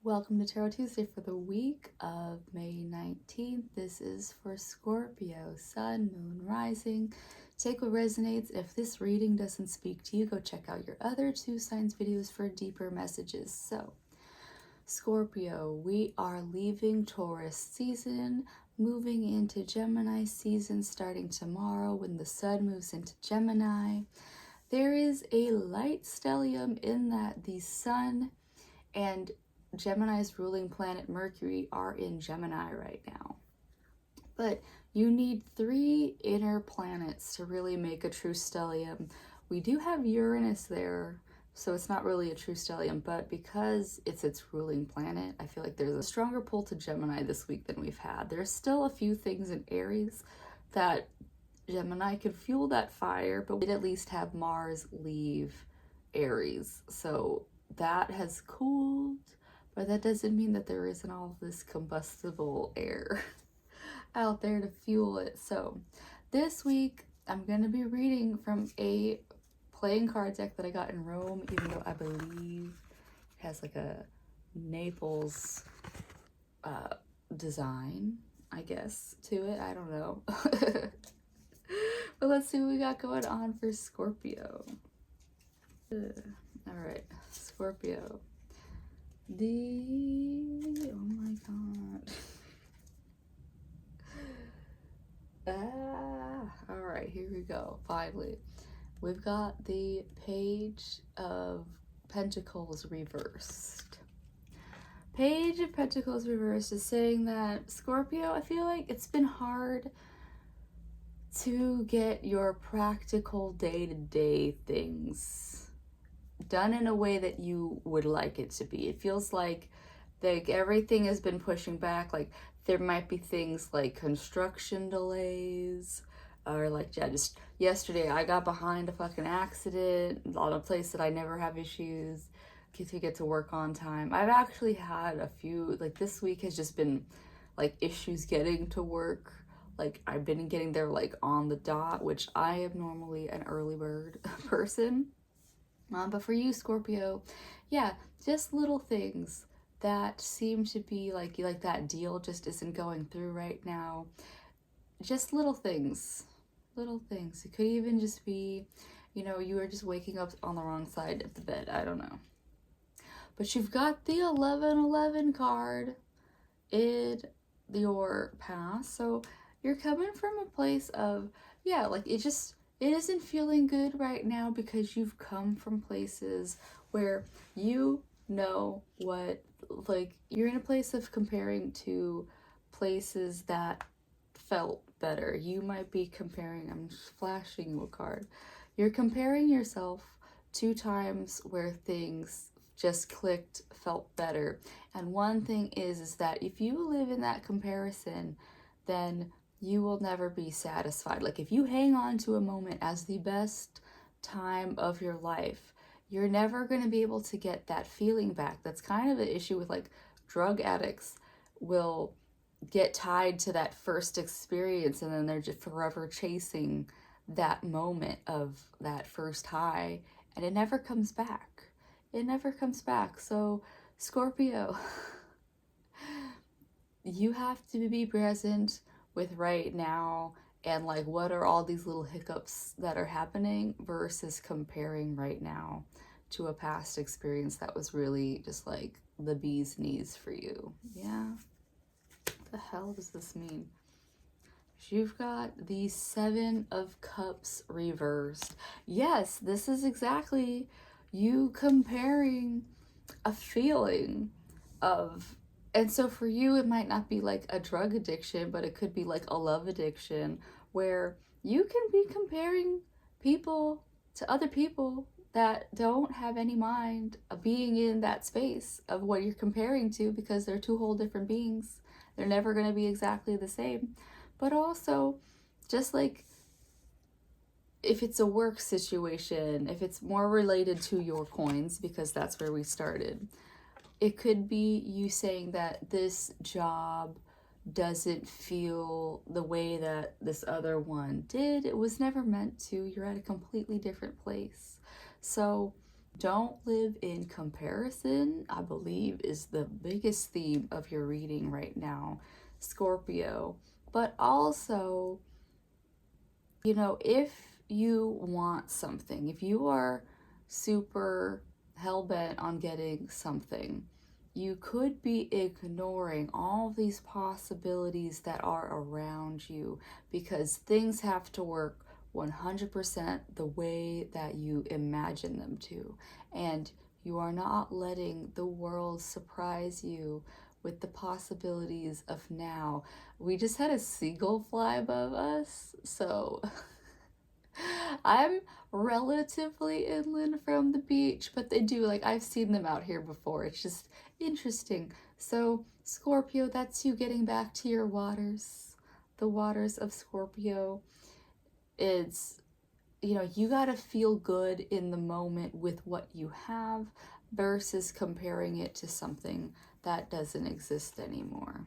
Welcome to Tarot Tuesday for the week of May 19th. This is for Scorpio, Sun, Moon, Rising. Take what resonates. If this reading doesn't speak to you, go check out your other two signs videos for deeper messages. So, Scorpio, we are leaving Taurus season, moving into Gemini season starting tomorrow when the Sun moves into Gemini. There is a light stellium in that the Sun and Gemini's ruling planet Mercury are in Gemini right now. But you need 3 inner planets to really make a true stellium. We do have Uranus there, so it's not really a true stellium, but because it's its ruling planet, I feel like there's a stronger pull to Gemini this week than we've had. There's still a few things in Aries that Gemini could fuel that fire, but we'd at least have Mars leave Aries. So that has cooled. But that doesn't mean that there isn't all this combustible air out there to fuel it. So this week, I'm going to be reading from a playing card deck that I got in Rome, even though I believe it has like a Naples design, I guess, to it. I don't know. But let's see what we got going on for Scorpio. All right, Scorpio. Oh my god. All right, here we go. Finally, we've got the Page of Pentacles reversed. Page of Pentacles reversed is saying that Scorpio, I feel like it's been hard to get your practical day-to-day things done in a way that you would like it to be. It feels like everything has been pushing back. Like there might be things like construction delays, or like, yeah, just yesterday I got behind a fucking accident on a place that I never have issues to get to work on time. I've actually had a few, like this week has just been like issues getting to work. Like I've been getting there like on the dot, which I am normally an early bird person. But for you, Scorpio, yeah, just little things that seem to be like that deal just isn't going through right now. Just little things. It could even just be, you know, you are just waking up on the wrong side of the bed. I don't know. But you've got the 1111 card in your past. So you're coming from a place of, yeah, like it isn't feeling good right now because you've come from places where you know what, like you're in a place of comparing to places that felt better. You might be comparing, I'm just flashing you a card. You're comparing yourself to times where things just clicked, felt better. And one thing is that if you live in that comparison, then you will never be satisfied. Like if you hang on to a moment as the best time of your life, you're never going to be able to get that feeling back. That's kind of an issue with like drug addicts will get tied to that first experience and then they're just forever chasing that moment of that first high and it never comes back. It never comes back. So Scorpio, you have to be present with right now and like what are all these little hiccups that are happening versus comparing right now to a past experience that was really just like the bee's knees for you. Yeah. What the hell does this mean? You've got the 7 of Cups reversed. Yes, this is exactly you comparing a feeling of, and so for you, it might not be like a drug addiction, but it could be like a love addiction where you can be comparing people to other people that don't have any mind of being in that space of what you're comparing to because they're 2 whole different beings. They're never going to be exactly the same. But also, just like if it's a work situation, if it's more related to your coins, because that's where we started, it could be you saying that this job doesn't feel the way that this other one did. It was never meant to. You're at a completely different place. So Don't live in comparison, I believe, is the biggest theme of your reading right now, Scorpio. But also, you know, if you want something, if you are super hell-bent on getting something, you could be ignoring all these possibilities that are around you because things have to work 100% the way that you imagine them to. And you are not letting the world surprise you with the possibilities of now. We just had a seagull fly above us, so I'm relatively inland from the beach, but they do, like, I've seen them out here before. It's just interesting. So, Scorpio, that's you getting back to your waters. The waters of Scorpio. It's, you know, you got to feel good in the moment with what you have versus comparing it to something that doesn't exist anymore.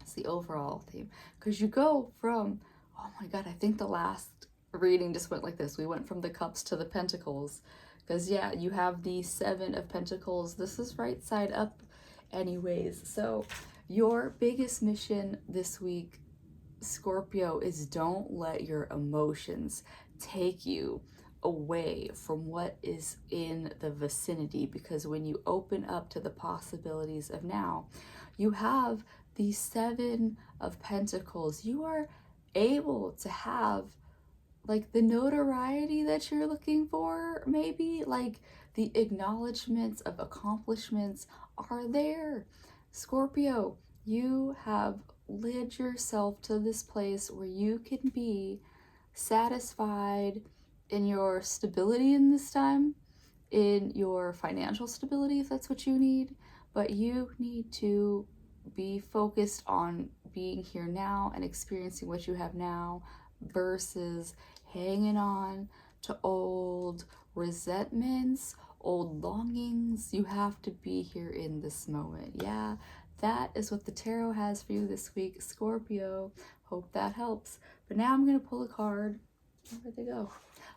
It's the overall theme. Because you go from, oh my God, I think the last reading just went like this. We went from the cups to the pentacles. Because, yeah, you have the 7 of pentacles. This is right side up anyways. So your biggest mission this week, Scorpio, is don't let your emotions take you away from what is in the vicinity, because when you open up to the possibilities of now, you have the 7 of pentacles. You are able to have like the notoriety that you're looking for, maybe like the acknowledgments of accomplishments are there. Scorpio, you have led yourself to this place where you can be satisfied in your stability in this time, in your financial stability if that's what you need, but you need to be focused on being here now and experiencing what you have now versus hanging on to old resentments, old longings. You have to be here in this moment. Yeah, that is what the tarot has for you this week, Scorpio. Hope that helps. But now I'm going to pull a card. Where'd they go?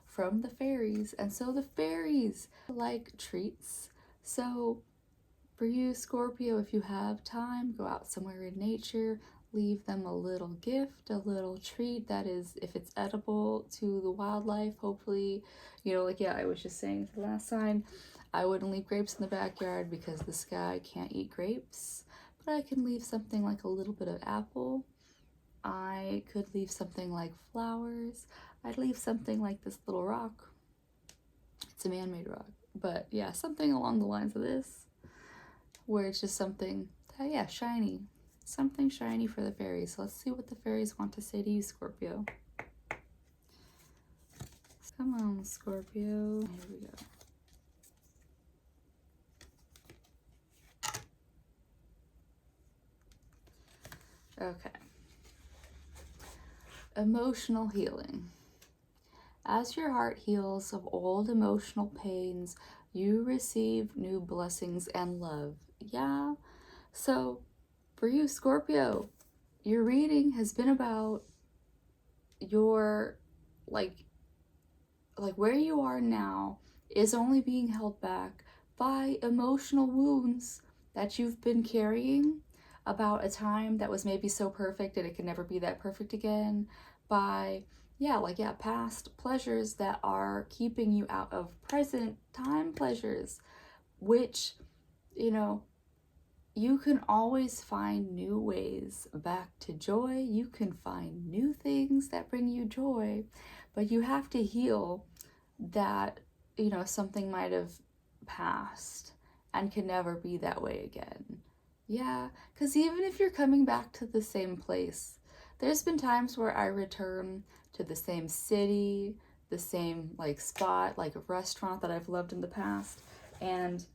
From the fairies. And so the fairies like treats. So for you, Scorpio, if you have time, go out somewhere in nature, leave them a little gift, a little treat that is, if it's edible to the wildlife, hopefully, you know, like, yeah, I was just saying for the last sign, I wouldn't leave grapes in the backyard because the sky can't eat grapes, but I can leave something like a little bit of apple. I could leave something like flowers. I'd leave something like this little rock. It's a man-made rock, but yeah, something along the lines of this, where it's just something, yeah, shiny. Something shiny for the fairies. So let's see what the fairies want to say to you, Scorpio. Come on, Scorpio. Here we go. Okay. Emotional healing. As your heart heals of old emotional pains, you receive new blessings and love. Yeah. So for you, Scorpio, your reading has been about your, like where you are now is only being held back by emotional wounds that you've been carrying about a time that was maybe so perfect and it can never be that perfect again, by past pleasures that are keeping you out of present time pleasures, which, you know, you can always find new ways back to joy. You can find new things that bring you joy, but you have to heal that, you know, something might have passed and can never be that way again. Yeah, because even if you're coming back to the same place, there's been times where I return to the same city, the same like spot, like a restaurant that I've loved in the past, and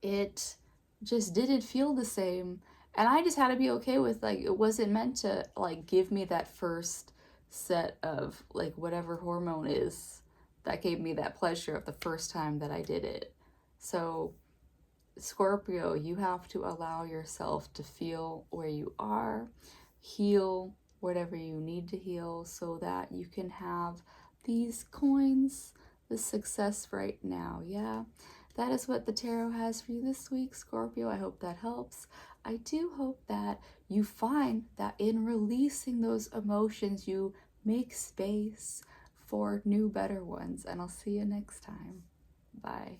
it just didn't feel the same. And I just had to be okay with, like, it wasn't meant to like give me that first set of like whatever hormone is that gave me that pleasure of the first time that I did it. So Scorpio, you have to allow yourself to feel where you are, heal whatever you need to heal so that you can have these coins the success right now. Yeah, that is what the tarot has for you this week, Scorpio. I hope that helps. I do hope that you find that in releasing those emotions, you make space for new, better ones. And I'll see you next time. Bye.